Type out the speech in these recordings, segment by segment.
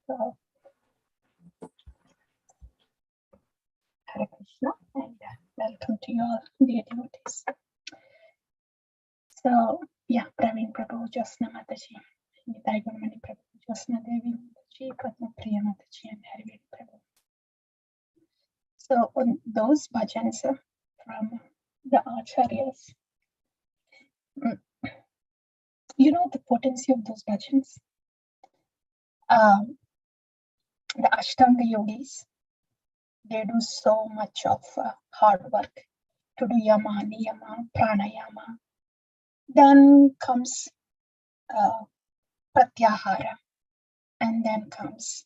So, Hare Krishna, and welcome to you all, dear devotees. So, yeah, Praveen Prabhu, Josna Mataji, Nitai Gunamani Prabhu, Josna Devi Mataji, Padma Priya Mataji, and Hare Prabhu. So, on those bhajans from the acharyas, you know the potency of those bhajans? The Ashtanga yogis, they do so much of hard work to do yama, niyama, pranayama. Then comes pratyahara, and then comes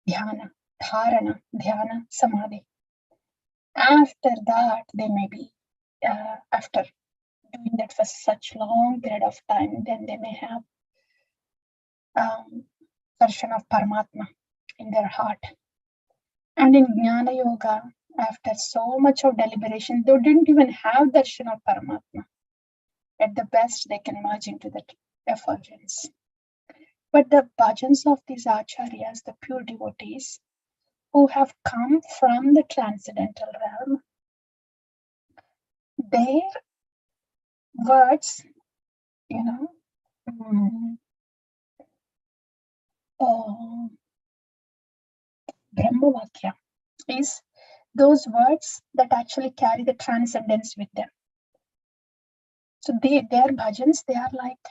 dhyana, dharana, dhyana, samadhi. After that, they may be, after doing that for such long period of time, then they may have darshan of Paramatma in their heart. And in Jnana Yoga, after so much of deliberation, they didn't even have darshan of Paramatma. At the best, they can merge into that effulgence. But the bhajans of these acharyas, the pure devotees, who have come from the transcendental realm, their words, you know, Brahmavakya is those words that actually carry the transcendence with them. So their bhajans, they are like,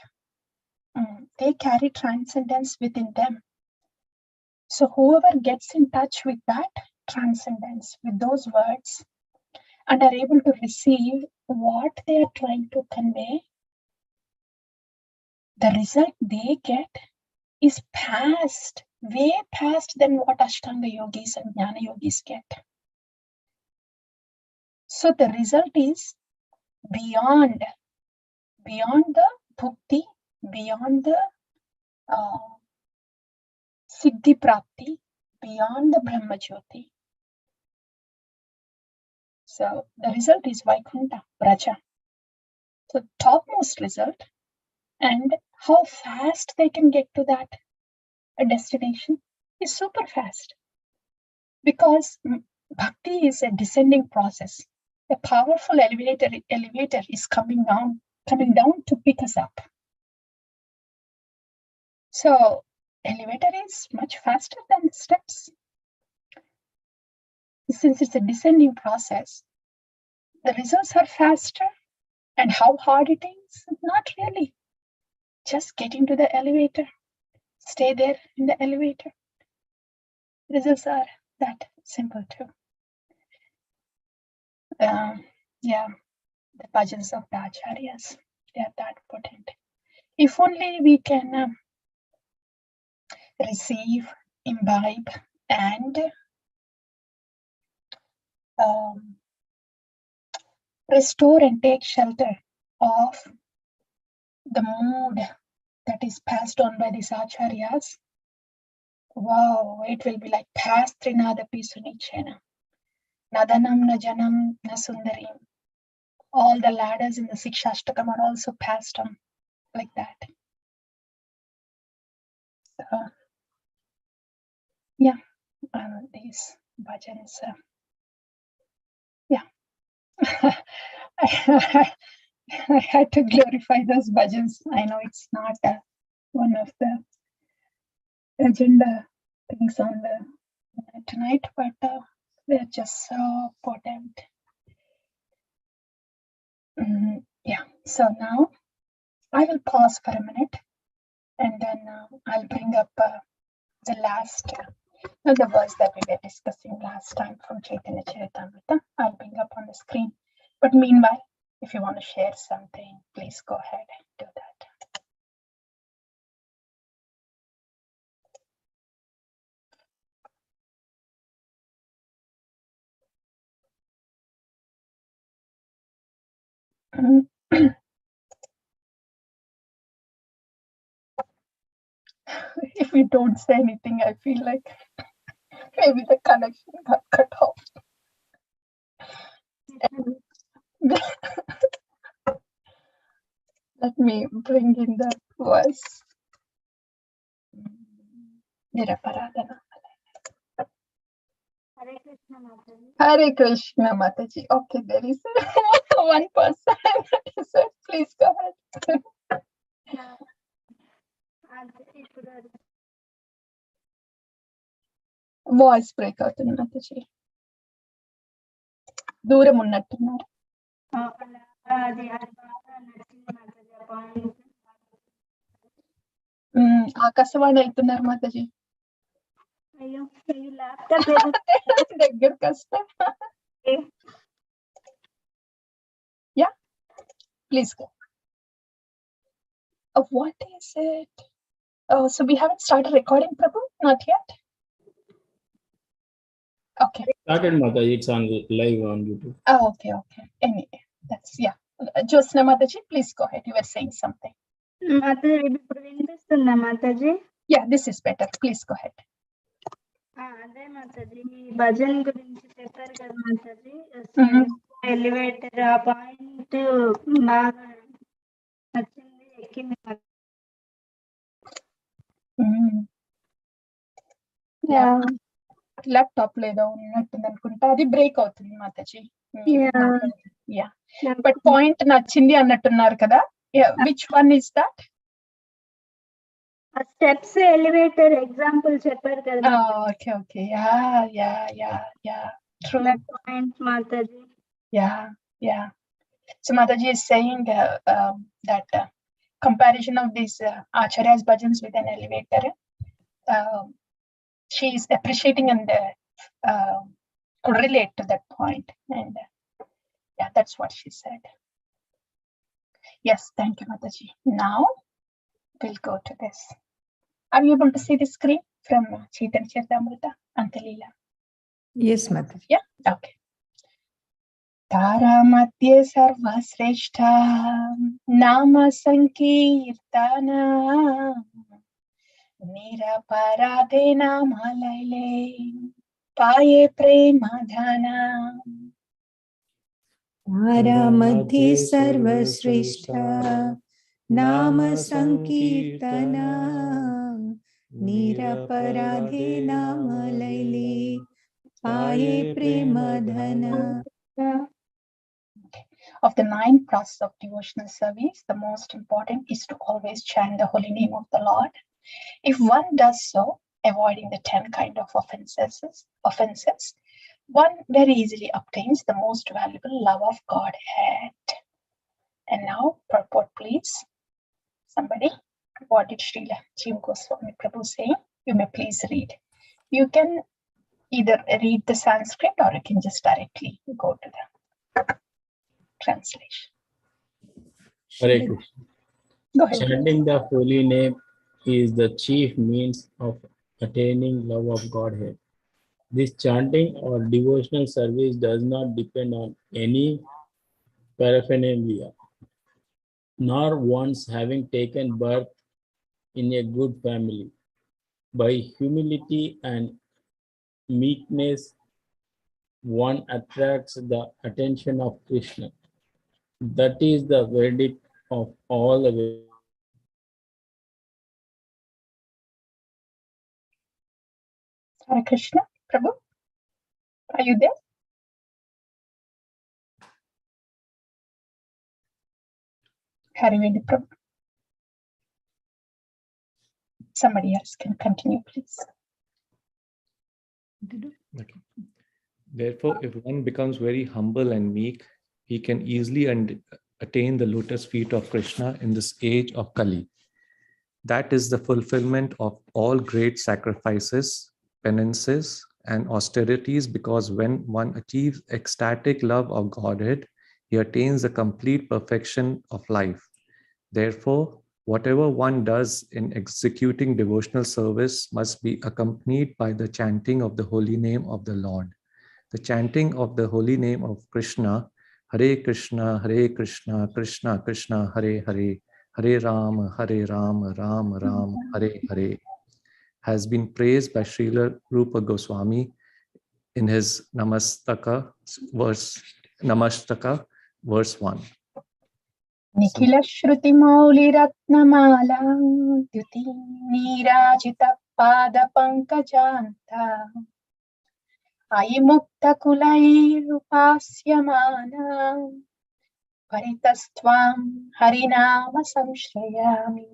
they carry transcendence within them. So whoever gets in touch with that transcendence, with those words, and are able to receive what they are trying to convey, the result they get is past, way past than what Ashtanga yogis and Jnana yogis get. So the result is beyond the bhukti, beyond the siddhi prapti, beyond the Brahma Jyoti. So the result is Vaikuntha, Braja. So topmost result, and how fast they can get to that destination is super fast, because bhakti is a descending process. A powerful elevator is coming down to pick us up. So elevator is much faster than the steps. Since it's a descending process, the results are faster. And how hard it is? Not really. Just get into the elevator. Stay there in the elevator. Results are that simple too. Yeah, the bhajans of the acharyas, they are that potent. If only we can receive, imbibe, and restore and take shelter of the mood that is passed on by these acharyas. Wow, it will be like past Trinadapi Sunichena. Nadanam na janam na sundarim. All the ladders in the Sikshashtakam are also passed on like that. So, yeah, these bhajans. Yeah, I had to glorify those bhajans. I know it's not one of the agenda things on the tonight, but they're just so potent. Yeah, so now I will pause for a minute, and then I'll bring up the last, the verse that we were discussing last time from Chaitanya Charitamrta. I'll bring up on the screen. But meanwhile, if you want to share something, please go ahead and do that. If we don't say anything, I feel like maybe the connection got cut off. Let me bring in the verse. Niraparadana. Hare Krishna Mataji. Hare Krishna Mataji. Okay, there is one person. So please go ahead. Voice break అవుతుంది Mataji. దూరం ఉన్నట్టున్నారు. ఆకాశవాణి వెళ్తున్నారు Mataji. అయ్యో laptop దగ్గరకు వస్తా. Yeah, please go. What is it? Oh, so we haven't started recording, Prabhu? Not yet? Okay. Started, Mataji. It's on live on YouTube. Oh, okay. Anyway, that's, yeah. Josna Mataji, please go ahead. You were saying something. Mataji, ఇప్పుడు వినిపిస్తుందా Mataji? Yeah, this is better. Please go ahead. అదే Mataji, మీ భజన్ గురించి చెప్పారు కదా Mataji. Elevator ఆ point బాగా నచ్చింది, ఎక్కింది. ల్యాప్టాప్ లేదో ఉన్నట్టుంది అనుకుంటా, అది బ్రేక్ అవుతుంది Mataji. Yeah. But పాయింట్ నచ్చింది అన్నట్టున్నారు కదా. Which one is that? Steps elevator example చెప్పారు కదా. Okay. Yeah. True. Point Mataji. Yeah. So Mataji is saying that comparison of these Acharya's bhajans with an elevator, she is appreciating and could relate to that point. And yeah, that's what she said. Yes, thank you Mataji. Now we'll go to this. Are you able to see the screen from Chaitanya Charitamrta, Antya? Yes, Mataji. Yeah, okay. Tara Madhye Sarva Sreshta Nama Sankirtana Niraparadhe Nama Laile Paye Prema Dhana. Tara Madhye Sarva Sreshta Nama Sankirtana Niraparadhe Nama Laile Paye Prema Dhana. Of the 9 processes of devotional service, the most important is to always chant the holy name of the Lord. If one does so, avoiding the 10 kind of offenses, one very easily obtains the most valuable love of Godhead. And now, purport, please. Somebody, what did Srila Jiva Goswami Prabhu say? You may please read. You can either read the Sanskrit or you can just directly go to the translation. Hare Krishna. Go ahead. Chanting the holy name is the chief means of attaining love of Godhead. This chanting or devotional service does not depend on any paraphernalia, nor one's having taken birth in a good family. By humility and meekness, one attracts the attention of Krishna. That is the verdict of all the Hare Krishna. Prabhu, are you there? Hare Krishna, Prabhu. Somebody else can continue, please. Okay. Therefore, if one becomes very humble and meek, he can easily attain the lotus feet of Krishna in this age of Kali. That is the fulfillment of all great sacrifices, penances, and austerities, because when one achieves ecstatic love of Godhead, he attains the complete perfection of life. Therefore, whatever one does in executing devotional service must be accompanied by the chanting of the holy name of the Lord. The chanting of the holy name of Krishna, Hare Krishna, Krishna Krishna, Hare Hare, Hare Ram, Ram Ram, Hare Hare, has been praised by Srila Rupa Goswami in his Namastaka, verse 1. Nikhila Shruti Mauli Ratnamala Dyuti Nirajita pada pankajanta ayimukta kulairupasyamana paritastvam harinama samshrayami.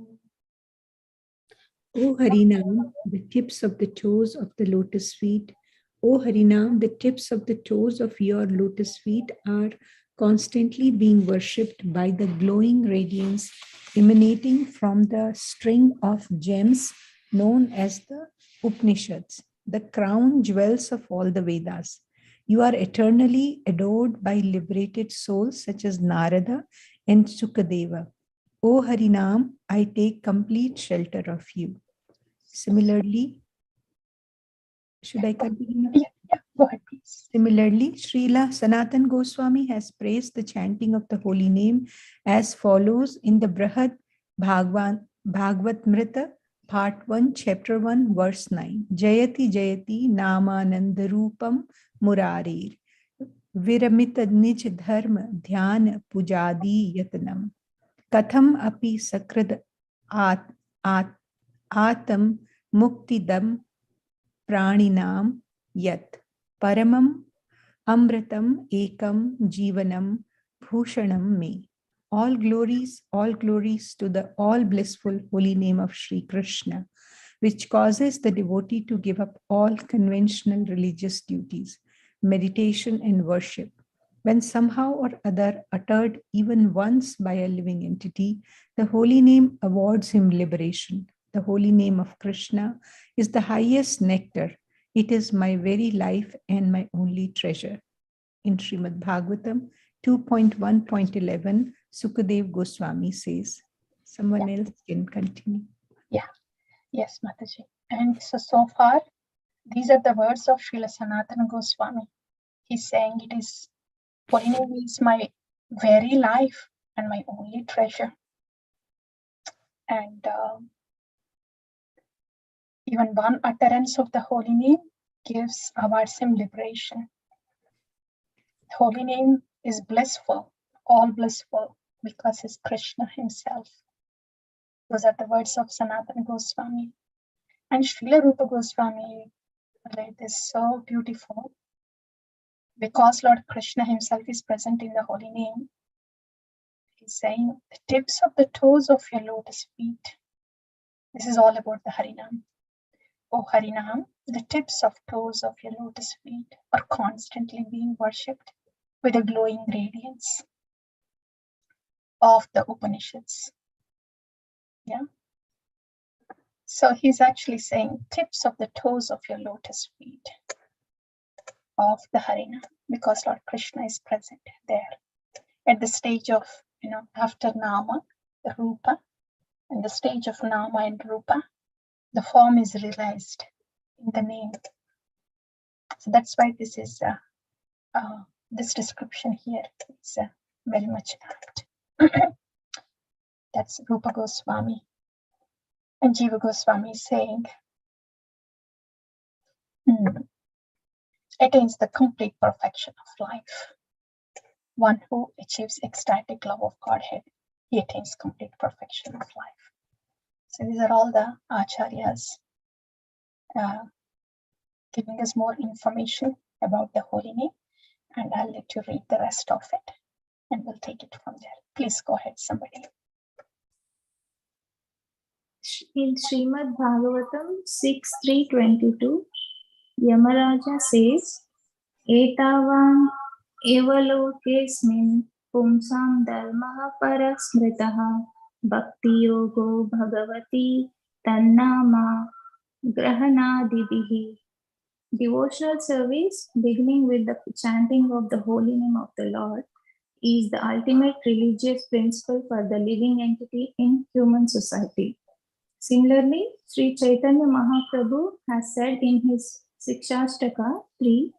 O Harinam, the tips of the toes of the lotus feet, O Harinam, the tips of the toes of your lotus feet are constantly being worshipped by the glowing radiance emanating from the string of gems known as the Upanishads, the crown jewels of all the Vedas. You are eternally adored by liberated souls such as Narada and Sukadeva. O Harinam, I take complete shelter of you. Similarly, should I continue? Yeah, go ahead, please. Similarly, Srila Sanatan Goswami has praised the chanting of the holy name as follows in the Brihad Bhagavatamrita, Part 1, Chapter 1, Verse 9. Jayati Jayati Namanandarupam Murarir Viramita Nij Dharma Dhyana Pujadi Yatanam Katham Api Sakrad Atam Muktidam Praninam Yat Paramam Amritam Ekam Jivanam Bhushanam Me. All glories to the all blissful holy name of Sri Krishna, which causes the devotee to give up all conventional religious duties, meditation and worship. When somehow or other uttered even once by a living entity, the holy name awards him liberation. The holy name of Krishna is the highest nectar. It is my very life and my only treasure. In Srimad Bhagavatam 2.1.11, Sukadev Goswami says. Someone else can continue. Yeah, yes, Mataji. And so far, these are the words of Srila Sanatana Goswami. He's saying it is, holy name is my very life and my only treasure. And even one utterance of the holy name awards him liberation. The holy name is blissful, all blissful, because it's Krishna himself. Those are the words of Sanatana Goswami. And Srila Rupa Goswami read this so beautiful. Because Lord Krishna himself is present in the holy name, he's saying, the tips of the toes of your lotus feet. This is all about the Harinam. O Harinam, the tips of toes of your lotus feet are constantly being worshipped with a glowing radiance of the Upanishads. Yeah. So he's actually saying tips of the toes of your lotus feet of the Harinam, because Lord Krishna is present there at the stage of, after Nama, the Rupa, and the stage of Nama and Rupa, the form is realized in the name. So that's why this is this description here is very much apt. That's Rupa Goswami. And Jiva Goswami is saying, attains the complete perfection of life. One who achieves ecstatic love of Godhead, he attains complete perfection of life. So these are all the acharyas giving us more information about the holy name, and I'll let you read the rest of it and we'll take it from there. Please go ahead, somebody. In Srimad Bhagavatam 6.3.22, Yamaraja says, Etavan evalokesmin pumsam dharmaha parasmritaha bhakti yogo bhagavati tannama grahanadibihi. Devotional service, beginning with the chanting of the holy name of the Lord, is the ultimate religious principle for the living entity in human society. Similarly, Sri Chaitanya Mahaprabhu has said in his Sikshashtaka 3,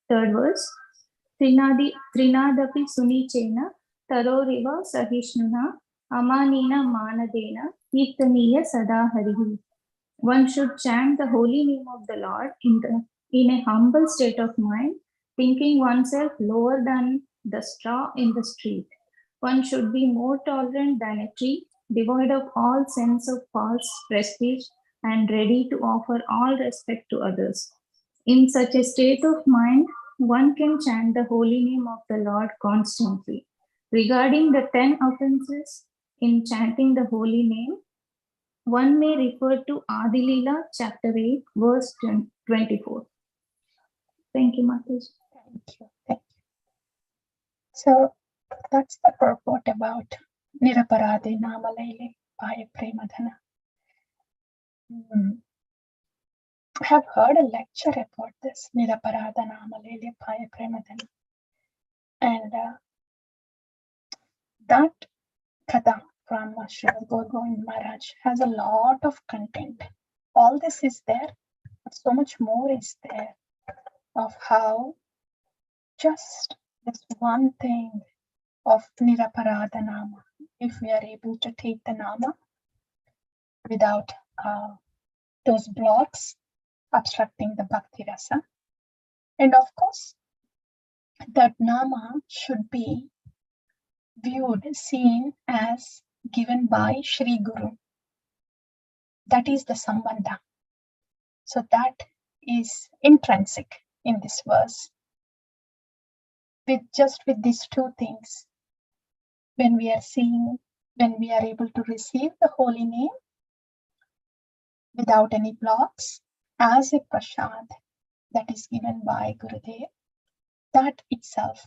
third verse, Trinadapi Sunichena Taroriva Sahishnuna Amanina Manadena Kirtaniya Sadaharihi. One should chant the holy name of the Lord in a humble state of mind, thinking oneself lower than the straw in the street. One should be more tolerant than a tree, devoid of all sense of false prestige. and ready to offer all respect to others. In such a state of mind, one can chant the holy name of the Lord constantly. Regarding the 10 offenses in chanting the holy name, one may refer to Adilila chapter 8, verse 24. Thank you, Mataji. Thank you. Thank you. So that's the purport about Niraparade Namalele Paya Premadhana. I have heard a lecture about this Niraparada Namalele Paya Premadhana. And that Katha from Sri Govind Maharaj has a lot of content. All this is there, but so much more is there of how just this one thing of Niraparada Nama, if we are able to take the Nama without those blocks obstructing the Bhakti Rasa. And of course, that Nama should be viewed, seen as given by Shri Guru. That is the Sambandha. So that is intrinsic in this verse. With these two things, when we are able to receive the holy name without any blocks as a prasad that is given by Gurudev, that itself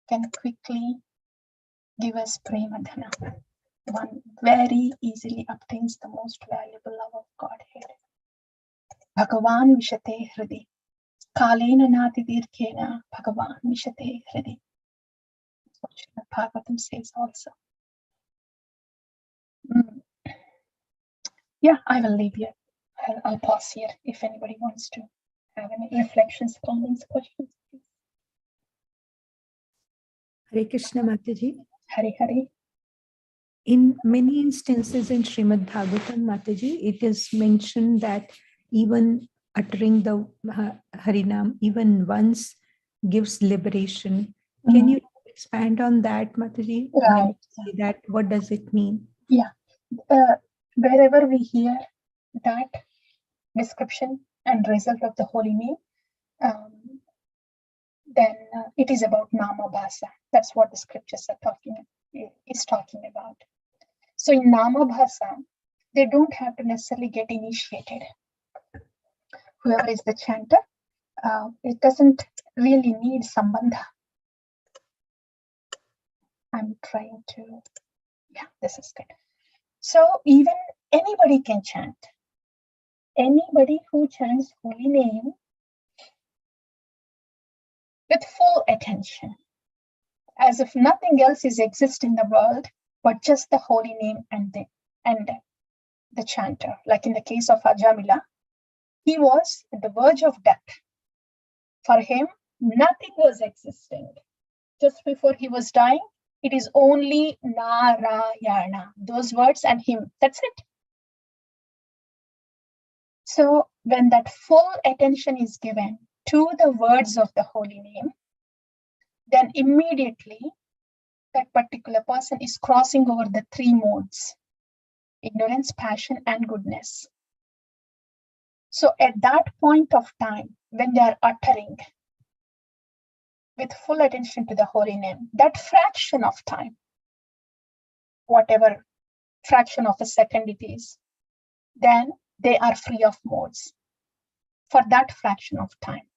can quickly give us premadhana. One very easily obtains the most valuable love of Godhead. Bhagavan Vishate Hridi. Kalena Nati Dirkena Bhagavan Vishate Hridi. That's what Srimad Bhagavatam says also. Yeah, I will leave here. I'll pause here if anybody wants to have any reflections, comments, questions, please. Hare Krishna Mataji. Hare Hare. In many instances in Srimad Bhagavatam, Mataji, it is mentioned that even uttering the Harinam, even once gives liberation. Can you expand on that, Mataji? Right. Say that, what does it mean? Yeah. Wherever we hear that description and result of the holy name, then it is about Nama Bhasa. That's what the scriptures are talking about. So in Nama Bhasa, they don't have to necessarily get initiated. Whoever is the chanter, it doesn't really need Sambandha. I'm trying to, yeah, this is good. So even anybody can chant. Anybody who chants holy name with full attention, as if nothing else is exist in the world but just the holy name and the chanter. Like in the case of Ajamila, he was at the verge of death. For him, nothing was existing. Just before he was dying, it is only Narayana, those words and him. That's it. So when that full attention is given to the words of the holy name, then immediately that particular person is crossing over the three modes: ignorance, passion, and goodness. So at that point of time, when they are uttering with full attention to the holy name, that fraction of time, whatever fraction of a second it is, then they are free of modes for that fraction of time.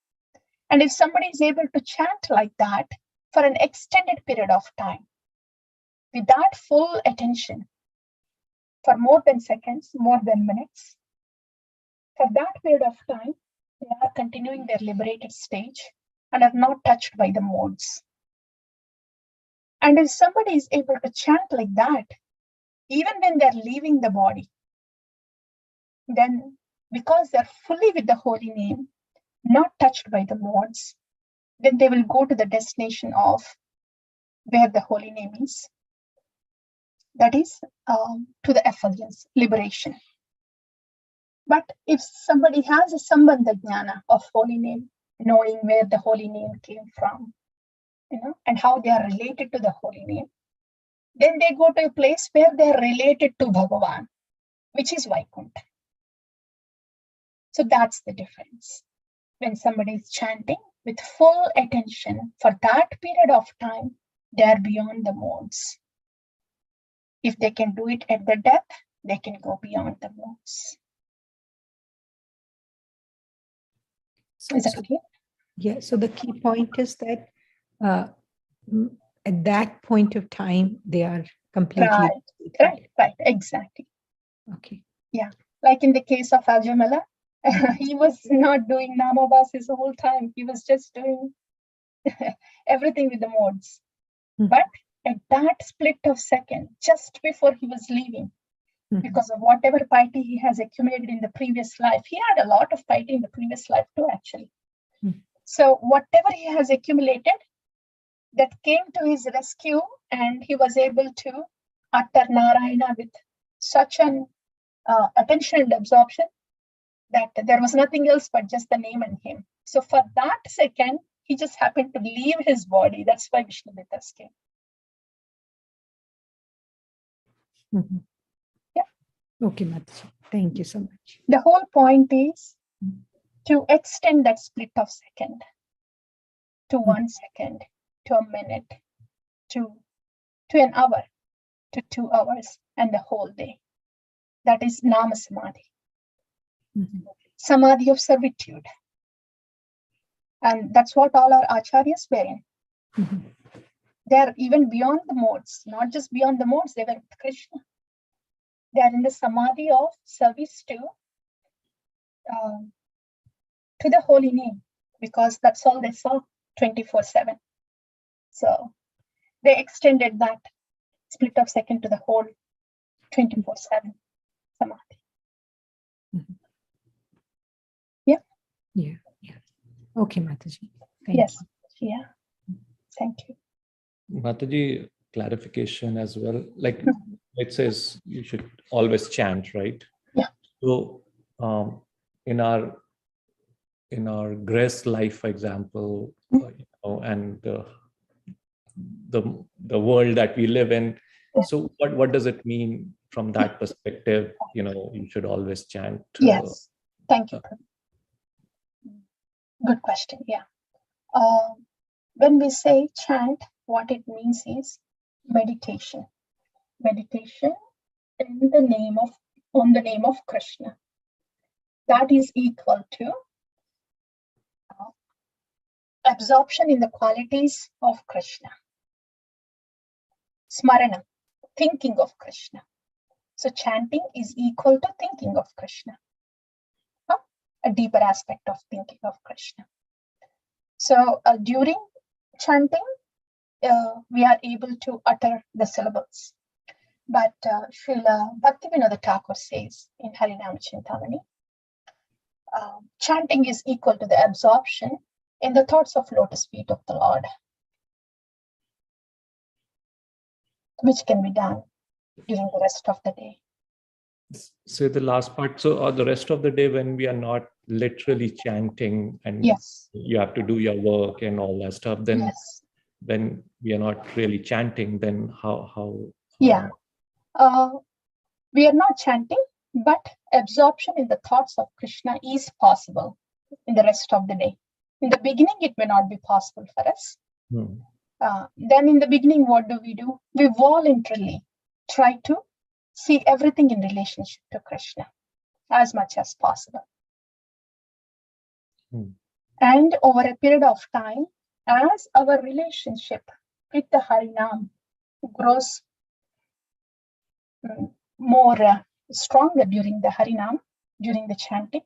And if somebody is able to chant like that for an extended period of time, with that full attention for more than seconds, more than minutes, for that period of time, they are continuing their liberated stage and are not touched by the modes. And if somebody is able to chant like that, even when they're leaving the body, then because they're fully with the holy name, not touched by the modes, then they will go to the destination of where the holy name is. That is to the effulgence, liberation. But if somebody has a Sambandha Jnana of holy name, knowing where the holy name came from, and how they are related to the holy name, then they go to a place where they are related to Bhagavan, which is Vaikuntha. So that's the difference. When somebody is chanting with full attention for that period of time, they are beyond the modes. If they can do it at the depth, they can go beyond the modes. Is that clear? Yeah, so the key point is that at that point of time, they are completely... Right, exactly. Okay. Yeah, like in the case of Ujjvala, he was not doing Namabhasis the whole time. He was just doing everything with the modes. But at that split of second, just before he was leaving, because of whatever piety he has accumulated in the previous life, he had a lot of piety in the previous life too, actually. So whatever he has accumulated, that came to his rescue, and he was able to utter Narayana with such an attention and absorption that there was nothing else but just the name and him. So for that second, he just happened to leave his body. That's why Vishnu Vitas came. Yeah. Okay, Mataji. Thank you so much. The whole point is to extend that split of second to 1 second, to a minute, to an hour, to 2 hours, and the whole day. That is Nama Samadhi. Samadhi of servitude. And that's what all our acharyas were in. They are even beyond the modes, not just beyond the modes, they were with Krishna. They are in the Samadhi of service to the holy name, because that's all they saw 24/7. So they extended that split of second to the whole 24/7 Samadhi. Yeah. Okay, Mataji. Thank Yes. you. Yeah. Thank you. Mataji, clarification as well. Like it says you should always chant, right? Yeah. So in our grace life, for example, and the world that we live in. So what does it mean from that perspective? You should always chant. Yes. Thank you. Good question. Yeah. When we say chant, what it means is meditation. Meditation on the name of Krishna. That is equal to absorption in the qualities of Krishna. Smarana, thinking of Krishna. So chanting is equal to thinking of Krishna. A deeper aspect of thinking of Krishna. So during chanting, we are able to utter the syllables. But Srila Bhaktivinoda Thakur says in Harinam Chintamani, chanting is equal to the absorption in the thoughts of lotus feet of the Lord, which can be done during the rest of the day. So the last part, so the rest of the day when we are not literally chanting and yes, you have to do your work and all that stuff, then yes, when we are not really chanting, then how yeah, we are not chanting, but absorption in the thoughts of Krishna is possible in the rest of the day. In the beginning, it may not be possible for us. Then in the beginning, what do? We voluntarily try to see everything in relationship to Krishna as much as possible. And over a period of time, as our relationship with the Harinam grows more stronger during the Harinam, during the chanting,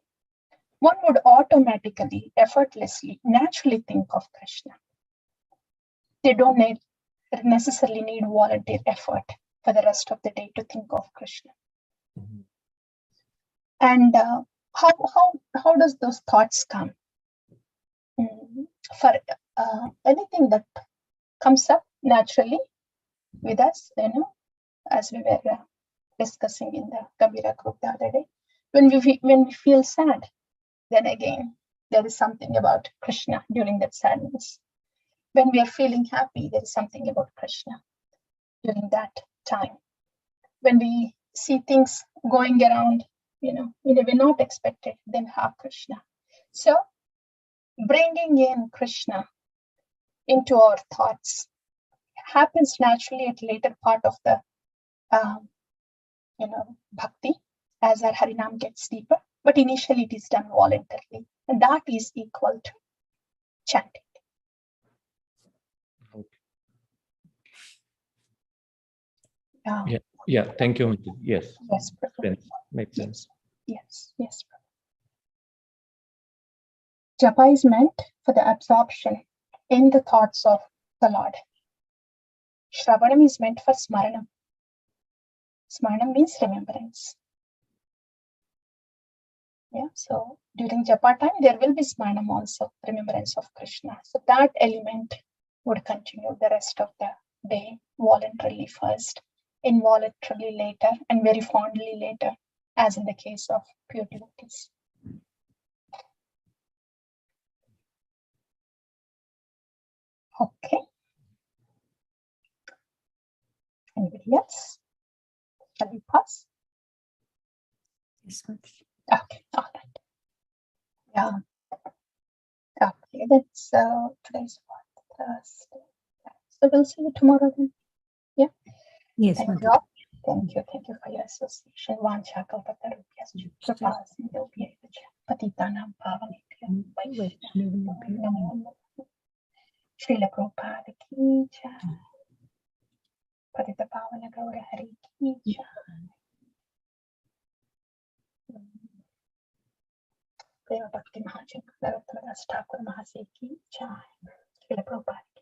one would automatically, effortlessly, naturally think of Krishna. They don't necessarily need volunteer effort for the rest of the day to think of Krishna. And how does those thoughts come? For anything that comes up naturally with us, as we were discussing in the Kabira group the other day, when we feel sad, then again there is something about Krishna during that sadness. When we are feeling happy, there is something about Krishna during that time. When we see things going around we're not expected, then have Krishna. So bringing in Krishna into our thoughts happens naturally at later part of the bhakti as our Harinam gets deeper, but initially it is done voluntarily, and that is equal to chanting. Yeah, thank you. Yes, Yes, makes sense. Yes. Japa is meant for the absorption in the thoughts of the Lord. Shravanam is meant for smaranam. Smaranam means remembrance. Yeah, so during Japa time, there will be smaranam also, remembrance of Krishna. So that element would continue the rest of the day, voluntarily first, involuntarily later, and very fondly later, as in the case of pure devotees. Okay. Anybody else? Shall we pass? Yes, Mataji. Okay, all right. Yeah. Okay, that's today's what? Thursday. So we'll see you tomorrow then. Yeah. Yes, Thank you Mataji. all. Thank you for your association. Vancha kalpatarubhyascha kripa sindhubhyaiva cha patitanam pavanebhyo vaishnavabhyo namo namaः. Srila Prabhupada ki jai. Patita pavana gaura hari ki jai. Prema Bhakti Mahajan Bhagavatas Thakur Mahasaya ki jai. Srila Prabhupada ki